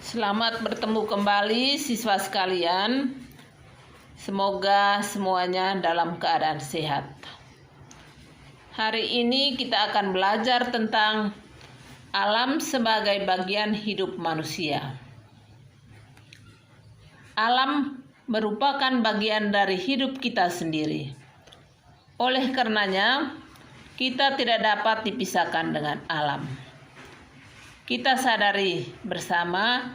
Selamat bertemu kembali siswa sekalian. Semoga semuanya dalam keadaan sehat. Hari ini kita akan belajar tentang alam sebagai bagian hidup manusia. Alam merupakan bagian dari hidup kita sendiri. Oleh karenanya, kita tidak dapat dipisahkan dengan alam. Kita sadari bersama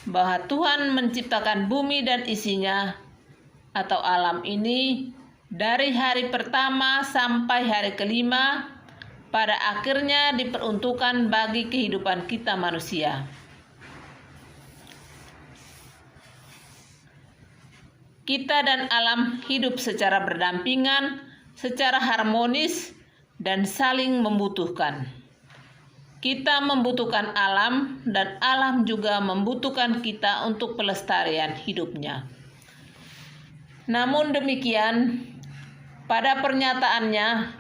bahwa Tuhan menciptakan bumi dan isinya atau alam ini dari hari pertama sampai hari kelima, pada akhirnya diperuntukkan bagi kehidupan kita manusia. Kita dan alam hidup secara berdampingan, secara harmonis, dan saling membutuhkan. Kita membutuhkan alam dan alam juga membutuhkan kita untuk pelestarian hidupnya. Namun demikian, pada kenyataannya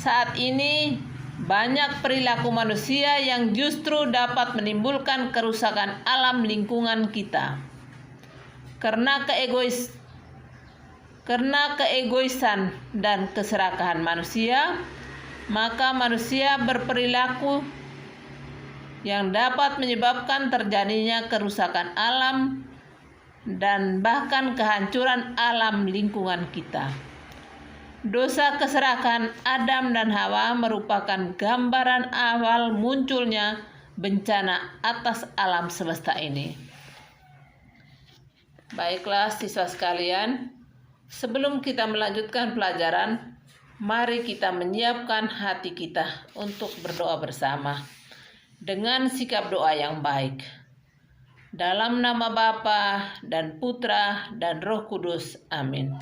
saat ini banyak perilaku manusia yang justru dapat menimbulkan kerusakan alam lingkungan kita. Karena keegoisan dan keserakahan manusia, maka manusia berperilaku yang dapat menyebabkan terjadinya kerusakan alam dan bahkan kehancuran alam lingkungan kita. Dosa keserakahan Adam dan Hawa merupakan gambaran awal munculnya bencana atas alam semesta ini. Baiklah siswa sekalian, sebelum kita melanjutkan pelajaran, mari kita menyiapkan hati kita untuk berdoa bersama dengan sikap doa yang baik. Dalam nama Bapa dan Putra dan Roh Kudus. Amin.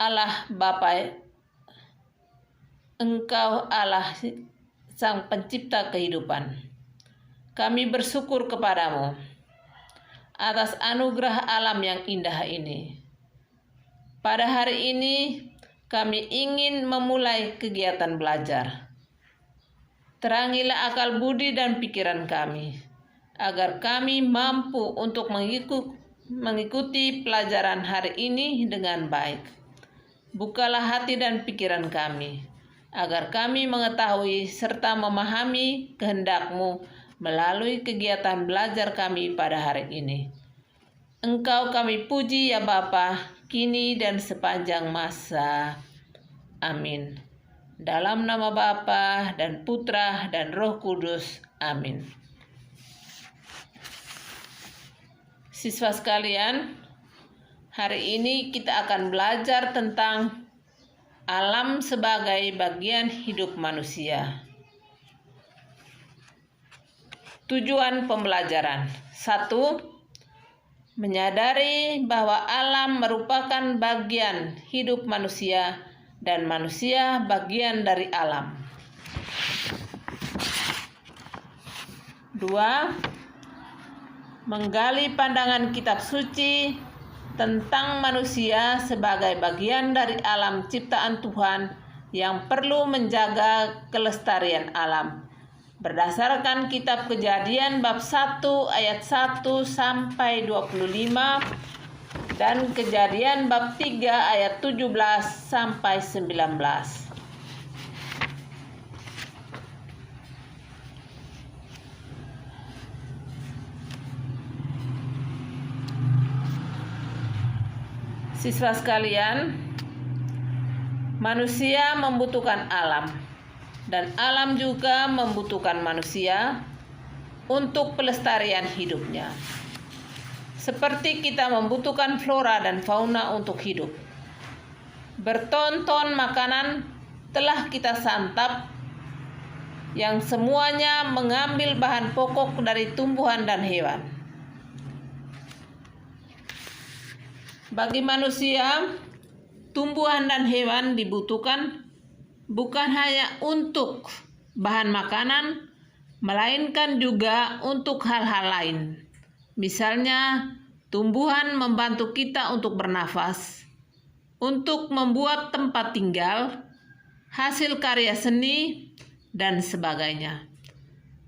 Allah Bapa, Engkau Allah Sang Pencipta kehidupan. Kami bersyukur kepadamu atas anugerah alam yang indah ini. Pada hari ini kami ingin memulai kegiatan belajar. Terangilah akal budi dan pikiran kami, agar kami mampu untuk mengikuti pelajaran hari ini dengan baik. Bukalah hati dan pikiran kami, agar kami mengetahui serta memahami kehendak-Mu melalui kegiatan belajar kami pada hari ini. Engkau kami puji ya Bapa, kini dan sepanjang masa. Amin. Dalam nama Bapa dan Putra dan Roh Kudus. Amin. Siswa sekalian, hari ini kita akan belajar tentang alam sebagai bagian hidup manusia. Tujuan pembelajaran: 1. Menyadari bahwa alam merupakan bagian hidup manusia dan manusia bagian dari alam. 2. Menggali pandangan kitab suci tentang manusia sebagai bagian dari alam ciptaan Tuhan yang perlu menjaga kelestarian alam. Berdasarkan kitab Kejadian bab 1 ayat 1 sampai 25 dan Kejadian bab 3 ayat 17 sampai 19. Siswa sekalian, manusia membutuhkan alam. Dan alam juga membutuhkan manusia untuk pelestarian hidupnya. Seperti kita membutuhkan flora dan fauna untuk hidup. Bertonton makanan telah kita santap yang semuanya mengambil bahan pokok dari tumbuhan dan hewan. Bagi manusia, tumbuhan dan hewan dibutuhkan bukan hanya untuk bahan makanan, melainkan juga untuk hal-hal lain. Misalnya, tumbuhan membantu kita untuk bernafas, untuk membuat tempat tinggal, hasil karya seni, dan sebagainya.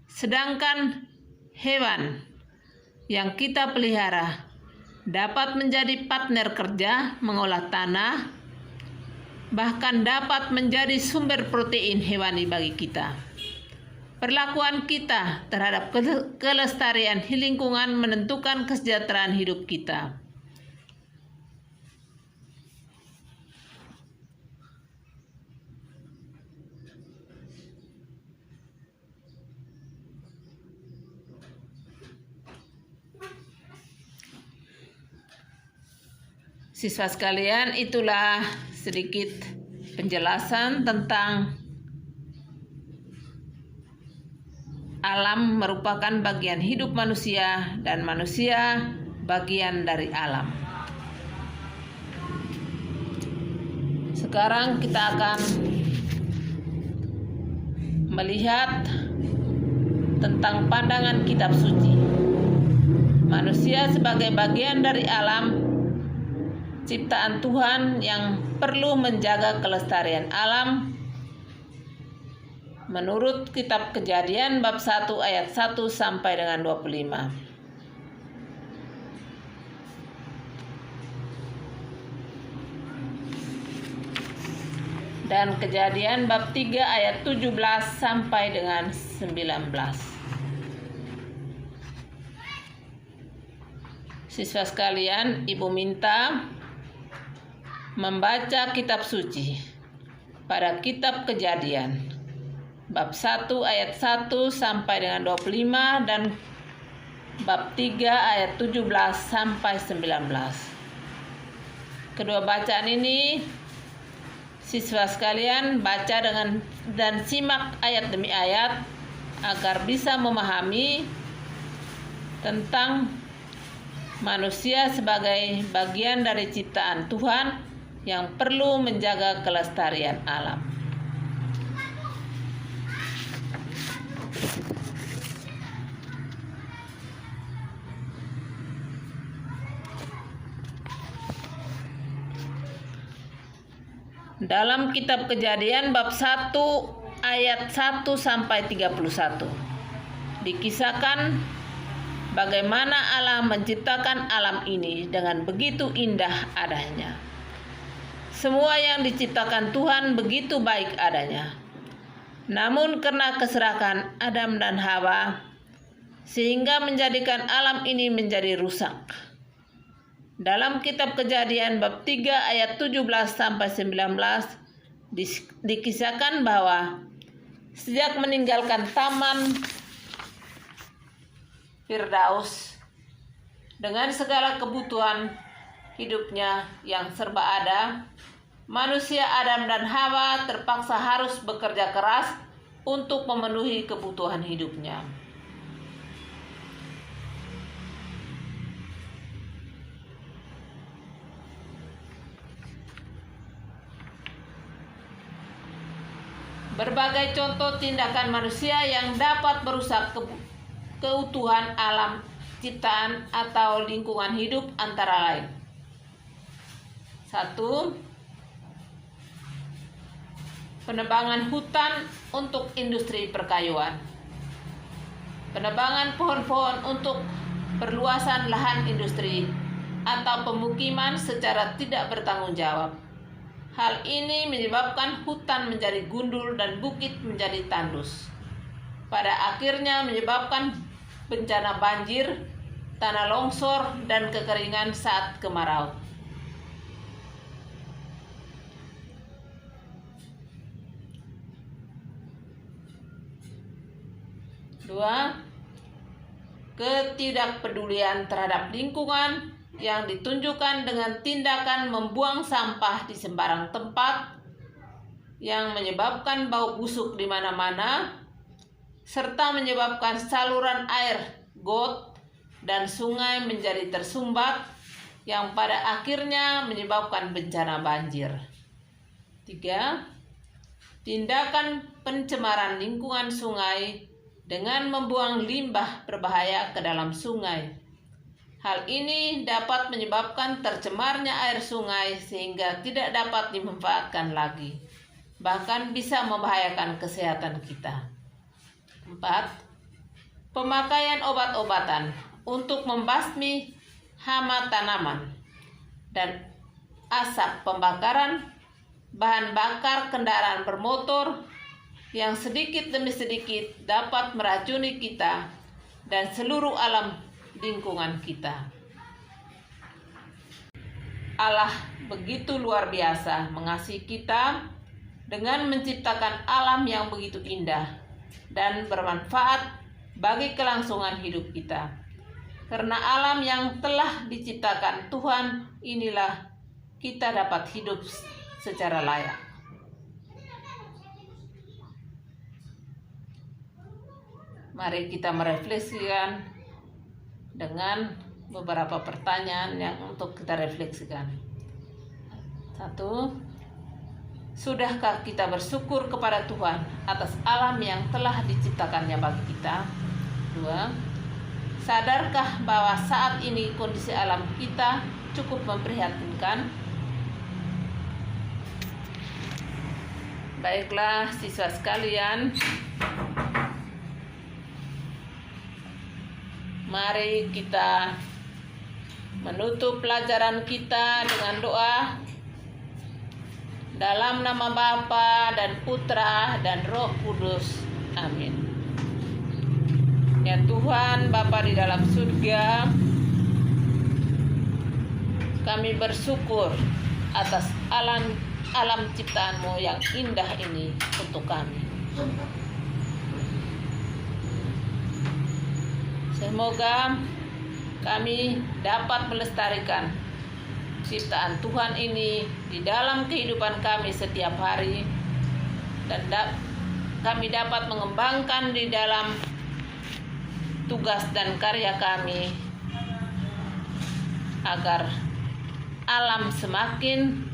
Sedangkan hewan yang kita pelihara dapat menjadi partner kerja mengolah tanah, bahkan dapat menjadi sumber protein hewani bagi kita. Perlakuan kita terhadap kelestarian lingkungan menentukan kesejahteraan hidup kita. Siswa sekalian, itulah sedikit penjelasan tentang alam merupakan bagian hidup manusia dan manusia bagian dari alam. Sekarang kita akan melihat tentang pandangan kitab suci. Manusia sebagai bagian dari alam ciptaan Tuhan yang perlu menjaga kelestarian alam. Menurut kitab Kejadian bab 1 ayat 1 sampai dengan 25. Dan Kejadian bab 3 ayat 17 sampai dengan 19. Siswa sekalian, Ibu minta membaca kitab suci pada kitab Kejadian bab 1 ayat 1 sampai dengan 25 dan bab 3 ayat 17 sampai 19. Kedua bacaan ini siswa sekalian baca dan simak ayat demi ayat agar bisa memahami tentang manusia sebagai bagian dari ciptaan Tuhan yang perlu menjaga kelestarian alam. Dalam kitab Kejadian bab 1 ayat 1 sampai 31 dikisahkan bagaimana Allah menciptakan alam ini dengan begitu indah adanya. Semua yang diciptakan Tuhan begitu baik adanya. Namun karena keserakan Adam dan Hawa, sehingga menjadikan alam ini menjadi rusak. Dalam kitab Kejadian bab 3 ayat 17 sampai 19 dikisahkan bahwa sejak meninggalkan taman Firdaus dengan segala kebutuhan hidupnya yang serba ada, manusia Adam dan Hawa terpaksa harus bekerja keras untuk memenuhi kebutuhan hidupnya. Berbagai contoh tindakan manusia yang dapat merusak keutuhan alam ciptaan atau lingkungan hidup antara lain. 1. Penebangan hutan untuk industri perkayuan. Penebangan pohon-pohon untuk perluasan lahan industri atau pemukiman secara tidak bertanggung jawab. Hal ini menyebabkan hutan menjadi gundul dan bukit menjadi tandus. Pada akhirnya menyebabkan bencana banjir, tanah longsor, dan kekeringan saat kemarau. 2. Ketidakpedulian terhadap lingkungan yang ditunjukkan dengan tindakan membuang sampah di sembarang tempat yang menyebabkan bau busuk di mana-mana, serta menyebabkan saluran air, got, dan sungai menjadi tersumbat yang pada akhirnya menyebabkan bencana banjir. 3. Tindakan pencemaran lingkungan sungai dengan membuang limbah berbahaya ke dalam sungai. Hal ini dapat menyebabkan tercemarnya air sungai sehingga tidak dapat dimanfaatkan lagi, bahkan bisa membahayakan kesehatan kita. 4. Pemakaian obat-obatan untuk membasmi hama tanaman dan asap pembakaran bahan bakar kendaraan bermotor yang sedikit demi sedikit dapat meracuni kita dan seluruh alam lingkungan kita. Allah begitu luar biasa mengasihi kita dengan menciptakan alam yang begitu indah dan bermanfaat bagi kelangsungan hidup kita. Karena alam yang telah diciptakan Tuhan inilah kita dapat hidup secara layak. Mari kita merefleksikan dengan beberapa pertanyaan yang untuk kita refleksikan. 1. Sudahkah kita bersyukur kepada Tuhan atas alam yang telah diciptakannya bagi kita? 2. Sadarkah bahwa saat ini kondisi alam kita cukup memprihatinkan? Baiklah siswa sekalian, mari kita menutup pelajaran kita dengan doa. Dalam nama Bapa dan Putra dan Roh Kudus. Amin. Ya Tuhan, Bapa di dalam surga, kami bersyukur atas alam ciptaan-Mu yang indah ini untuk kami. Semoga kami dapat melestarikan ciptaan Tuhan ini di dalam kehidupan kami setiap hari, dan kami dapat mengembangkan di dalam tugas dan karya kami agar alam semakin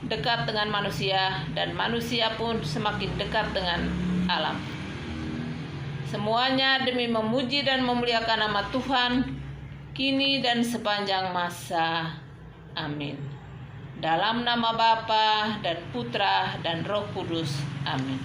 dekat dengan manusia dan manusia pun semakin dekat dengan alam. Semuanya demi memuji dan memuliakan nama Tuhan kini dan sepanjang masa. Amin. Dalam nama Bapa dan Putra dan Roh Kudus. Amin.